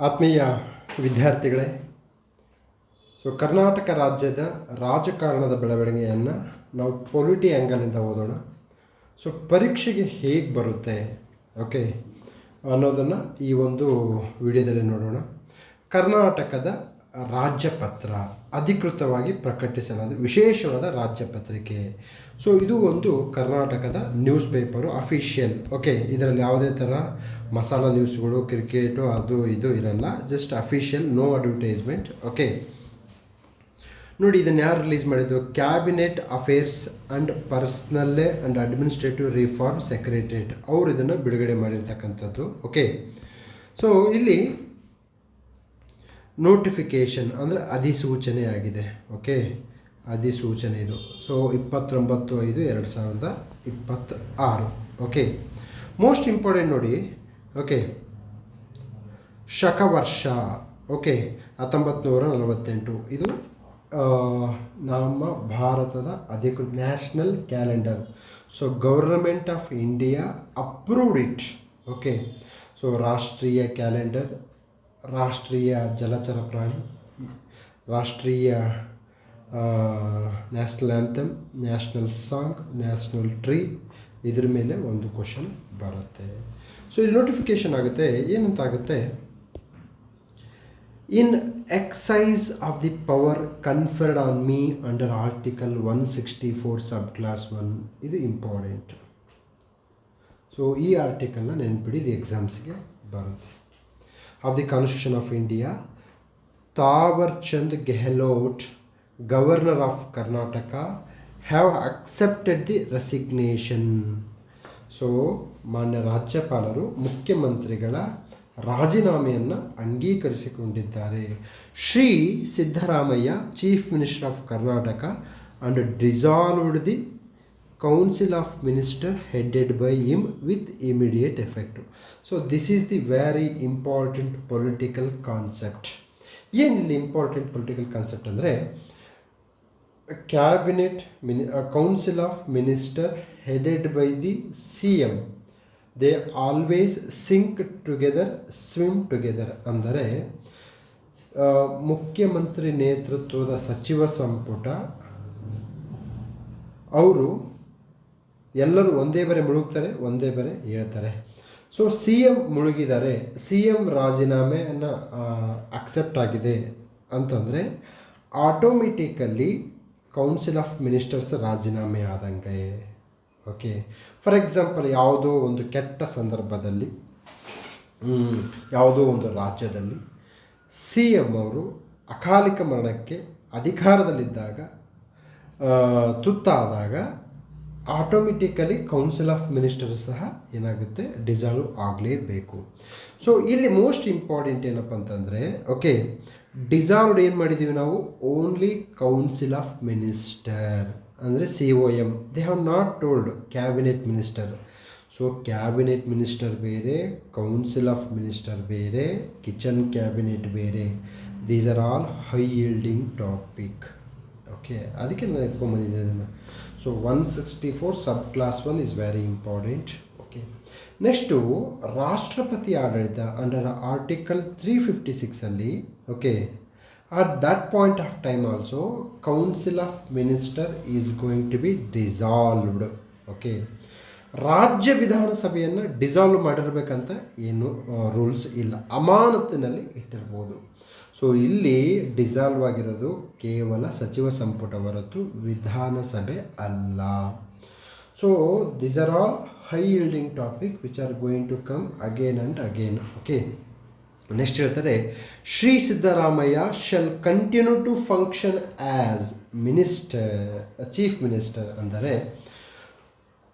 ಆತ್ಮೀಯ ವಿದ್ಯಾರ್ಥಿಗಳೇ, ಕರ್ನಾಟಕ ರಾಜ್ಯದ ರಾಜಕಾರಣದ ಬೆಳವಣಿಗೆಯನ್ನು ನಾವು ಪೊಲಿಟಿ ಆ್ಯಂಗಲಿಂದ ಓದೋಣ. ಪರೀಕ್ಷೆಗೆ ಹೇಗೆ ಬರುತ್ತೆ ಅನ್ನೋದನ್ನು ಈ ಒಂದು ವಿಡಿಯೋದಲ್ಲಿ ನೋಡೋಣ. ಕರ್ನಾಟಕದ ರಾಜ್ಯಪತ್ರ ಅಧಿಕೃತವಾಗಿ ಪ್ರಕಟಿಸಲಾದ ವಿಶೇಷವಾದ ರಾಜ್ಯಪತ್ರಿಕೆ. ಇದು ಒಂದು ಕರ್ನಾಟಕದ ನ್ಯೂಸ್ ಪೇಪರು, ಅಫಿಷಿಯಲ್. ಇದರಲ್ಲಿ ಯಾವುದೇ ಥರ ಮಸಾಲ ನ್ಯೂಸ್ಗಳು, ಕ್ರಿಕೆಟು ಅದು ಇದು ಇರಲ್ಲ. Just official, no advertisement. ನೋಡಿ, ಇದನ್ನು ಯಾರು ರಿಲೀಸ್ ಮಾಡಿದ್ದು? Cabinet affairs and personnel and administrative reform secretariat ಅವರು ಇದನ್ನು ಬಿಡುಗಡೆ ಮಾಡಿರ್ತಕ್ಕಂಥದ್ದು. ಇಲ್ಲಿ ನೋಟಿಫಿಕೇಷನ್ ಅಂದರೆ ಅಧಿಸೂಚನೆ ಆಗಿದೆ. ಅಧಿಸೂಚನೆ ಇದು. 29/5/2026. ಮೋಸ್ಟ್ ಇಂಪಾರ್ಟೆಂಟ್ ನೋಡಿ. ಶಕವರ್ಷ 1948. ಇದು ನಮ್ಮ ಭಾರತದ ಅಧಿಕೃತ national calendar. Government of India approved it. ರಾಷ್ಟ್ರೀಯ ಕ್ಯಾಲೆಂಡರ್, ರಾಷ್ಟ್ರೀಯ ಜಲಚರ ಪ್ರಾಣಿ, ರಾಷ್ಟ್ರೀಯ national anthem, national song, national tree, ಇದ್ರ ಮೇಲೆ ಒಂದು ಕ್ವಶನ್ ಬರುತ್ತೆ. ಇಲ್ಲಿ ನೋಟಿಫಿಕೇಷನ್ ಆಗುತ್ತೆ. ಏನಂತ ಆಗುತ್ತೆ? In exercise of the power conferred on me under article 164 sub clause 1. ಇದು ಇಂಪಾರ್ಟೆಂಟ್. ಈ ಆರ್ಟಿಕಲ್ನ ನೆನ್ಪಿಡಿ, ಇದು ಎಕ್ಸಾಮ್ಸ್ಗೆ ಬರುತ್ತೆ. Of the constitution of India, Thawar Chand Gehlot, governor of Karnataka, have accepted the resignation. ಮಾನ್ಯ ರಾಜ್ಯಪಾಲರು ಮುಖ್ಯಮಂತ್ರಿಗಳ ರಾಜೀನಾಮೆಯನ್ನು ಅಂಗೀಕರಿಸಿಕೊಂಡಿದ್ದಾರೆ. Shri Siddaramaiah, chief minister of Karnataka, and dissolved the council of minister headed by him with immediate effect. This is the very important political concept. ಏನಿಲ್ಲ important political concept ಅಂದರೆ, cabinet council of minister headed by the CM, they always sink together, swim together. ಅಂದರೆ ಮುಖ್ಯಮಂತ್ರಿ ನೇತೃತ್ವದ ಸಚಿವ ಸಂಪುಟ ಅವರು ಎಲ್ಲರೂ ಒಂದೇ ಬರೆ ಮುಳುಗ್ತಾರೆ, ಒಂದೇ ಬರೆ ಹೇಳ್ತಾರೆ. CM ಮುಳುಗಿದ್ದಾರೆ, CM ರಾಜೀನಾಮೆಯನ್ನು ಅಕ್ಸೆಪ್ಟ್ ಆಗಿದೆ ಅಂತಂದರೆ ಆಟೋಮೆಟಿಕಲ್ಲಿ ಕೌನ್ಸಿಲ್ ಆಫ್ ಮಿನಿಸ್ಟರ್ಸ್ ರಾಜೀನಾಮೆ ಆದಂಗೆ. ಫಾರ್ ಎಕ್ಸಾಂಪಲ್, ಯಾವುದೋ ಒಂದು ಕೆಟ್ಟ ಸಂದರ್ಭದಲ್ಲಿ, ಯಾವುದೋ ಒಂದು ರಾಜ್ಯದಲ್ಲಿ CM ಅವರು ಅಕಾಲಿಕ ಮರಣಕ್ಕೆ ಅಧಿಕಾರದಲ್ಲಿದ್ದಾಗ, ತುತ್ತಾದಾಗ ಆಟೋಮೆಟಿಕಲಿ ಕೌನ್ಸಿಲ್ ಆಫ್ ಮಿನಿಸ್ಟರ್ಸ್ ಸಹ ಏನಾಗುತ್ತೆ? ಡಿಸಾಲ್ವ್ ಆಗಲೇಬೇಕು. ಇಲ್ಲಿ ಮೋಸ್ಟ್ ಇಂಪಾರ್ಟೆಂಟ್ ಏನಪ್ಪ ಅಂತಂದರೆ, ಡಿಸಾಲ್ವ್ಡ್ ಏನು ಮಾಡಿದ್ದೀವಿ ನಾವು? ಓನ್ಲಿ ಕೌನ್ಸಿಲ್ ಆಫ್ ಮಿನಿಸ್ಟರ್ ಅಂದರೆ COM. They have not told cabinet minister. Cabinet minister ಬೇರೆ, ಕೌನ್ಸಿಲ್ ಆಫ್ ಮಿನಿಸ್ಟರ್ ಬೇರೆ, ಕಿಚನ್ ಕ್ಯಾಬಿನೆಟ್ ಬೇರೆ. These are all high yielding topic. ಅದಕ್ಕೆ ನಾನು ಎತ್ಕೊಂಡ್ಬಂದಿದ್ದೆ ಅದನ್ನು. 164 sub clause 1 is very important. Next ರಾಷ್ಟ್ರಪತಿ ಆಡಳಿತ under article 356 at that point of time also council of minister is going to be dissolved. ರಾಜ್ಯ ವಿಧಾನಸಭೆಯನ್ನು dissolve ಮಾಡಿರಬೇಕಂತ ಏನು rules ಇಲ್ಲ, ಅಮಾನತಿನಲ್ಲಿ ಇಟ್ಟಿರ್ಬೋದು. ಇಲ್ಲಿ ಡಿಸಾಲ್ವ್ ಆಗಿರೋದು ಕೇವಲ ಸಚಿವ ಸಂಪುಟ ಹೊರತು ವಿಧಾನಸಭೆ ಅಲ್ಲ. These are all high yielding topic which are going to come again and again. Next ಹೇಳ್ತಾರೆ, Shri Siddaramaiah shall continue to function as chief minister. ಅಂದರೆ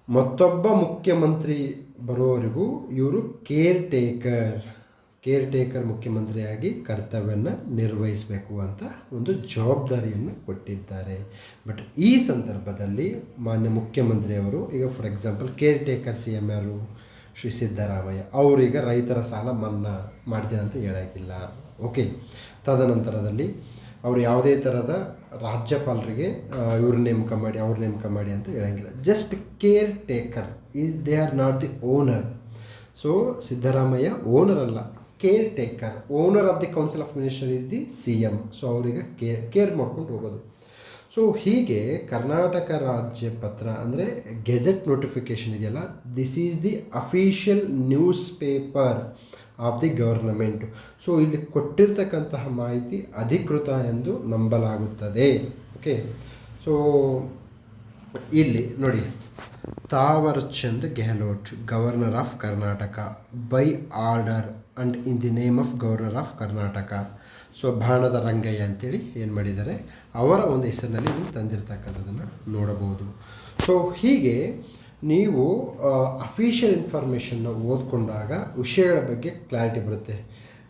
ಮತ್ತೊಬ್ಬ ಮುಖ್ಯಮಂತ್ರಿ ಬರೋವರೆಗೂ ಇವರು ಕೇರ್ ಟೇಕರ್ ಮುಖ್ಯಮಂತ್ರಿಯಾಗಿ ಕರ್ತವ್ಯವನ್ನು ನಿರ್ವಹಿಸಬೇಕು ಅಂತ ಒಂದು ಜವಾಬ್ದಾರಿಯನ್ನು ಕೊಟ್ಟಿದ್ದಾರೆ. ಬಟ್ ಈ ಸಂದರ್ಭದಲ್ಲಿ ಮಾನ್ಯ ಮುಖ್ಯಮಂತ್ರಿಯವರು, ಈಗ for example care taker CM ಯಾರು? ಶ್ರೀ ಸಿದ್ದರಾಮಯ್ಯ. ಅವರೀಗ ರೈತರ ಸಾಲ ಮನ್ನಾ ಮಾಡ್ತೀನಿ ಅಂತ ಹೇಳೋಕ್ಕಿಲ್ಲ. ತದನಂತರದಲ್ಲಿ ಅವರು ಯಾವುದೇ ಥರದ ರಾಜ್ಯಪಾಲರಿಗೆ ಇವ್ರ ನೇಮಕ ಮಾಡಿ, ಅವ್ರ ನೇಮಕ ಮಾಡಿ ಅಂತ ಹೇಳೋಂಗಿಲ್ಲ. Just caretaker. They are not the owner. Siddaramaiah owner ಅಲ್ಲ, caretaker. Owner of the council of minister is the CM. So ಅವರಿಗೆ ಕೇರ್ ಮಾಡ್ಕೊಂಡು ಹೋಗೋದು. ಸೊ ಹೀಗೆ ಕರ್ನಾಟಕ ರಾಜ್ಯ ಪತ್ರ ಅಂದರೆ ಗೆಜೆಟ್ ನೋಟಿಫಿಕೇಷನ್ ಇದೆಯಲ್ಲ, this is the official newspaper of the government. So ಇಲ್ಲಿ ಕೊಟ್ಟಿರ್ತಕ್ಕಂತಹ ಮಾಹಿತಿ ಅಧಿಕೃತ ಎಂದು ನಂಬಲಾಗುತ್ತದೆ. ಓಕೆ, ಸೊ ಇಲ್ಲಿ ನೋಡಿ, Thawar Chand Gehlot, governor of Karnataka, by order and in the name of governor of Karnataka. So ಬಾಣದ ರಂಗಯ್ಯ ಅಂತೇಳಿ ಏನು ಮಾಡಿದ್ದಾರೆ, ಅವರ ಒಂದು ಹೆಸರಿನಲ್ಲಿ ಇದನ್ನು ತಂದಿರತಕ್ಕಂಥದ್ದನ್ನು ನೋಡಬಹುದು. ಸೊ ಹೀಗೆ ನೀವು ಅಫಿಷಿಯಲ್ ಇನ್ಫಾರ್ಮೇಷನ್ನ ಓದ್ಕೊಂಡಾಗ ವಿಷಯಗಳ ಬಗ್ಗೆ ಕ್ಲಾರಿಟಿ ಬರುತ್ತೆ.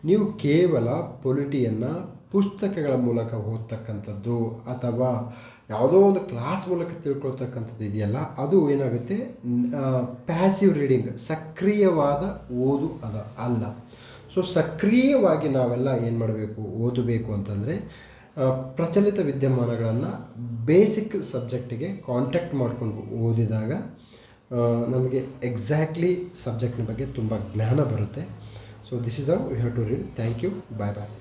ನೀವು ಕೇವಲ ಪೊಲಿಟಿಯನ್ನು ಪುಸ್ತಕಗಳ ಮೂಲಕ ಓದ್ತಕ್ಕಂಥದ್ದು ಅಥವಾ ಯಾವುದೋ ಒಂದು ಕ್ಲಾಸ್ ಮೂಲಕ ತಿಳ್ಕೊಳ್ತಕ್ಕಂಥದ್ದು ಇದೆಯಲ್ಲ, ಅದು ಏನಾಗುತ್ತೆ, ಪ್ಯಾಸಿವ್ ರೀಡಿಂಗ್, ಸಕ್ರಿಯವಾದ ಓದು ಅಲ್ಲ. ಸೊ ಸಕ್ರಿಯವಾಗಿ ನಾವೆಲ್ಲ ಏನು ಮಾಡಬೇಕು, ಓದಬೇಕು ಅಂತಂದರೆ ಪ್ರಚಲಿತ ವಿದ್ಯಮಾನಗಳನ್ನು ಬೇಸಿಕ್ ಸಬ್ಜೆಕ್ಟಿಗೆ ಕಾಂಟ್ಯಾಕ್ಟ್ ಮಾಡಿಕೊಂಡು ಓದಿದಾಗ ನಮಗೆ ಎಕ್ಸಾಕ್ಟ್ಲಿ ಸಬ್ಜೆಕ್ಟ್ನ ಬಗ್ಗೆ ತುಂಬ ಜ್ಞಾನ ಬರುತ್ತೆ. So this is how you have to read. Thank you. Bye bye.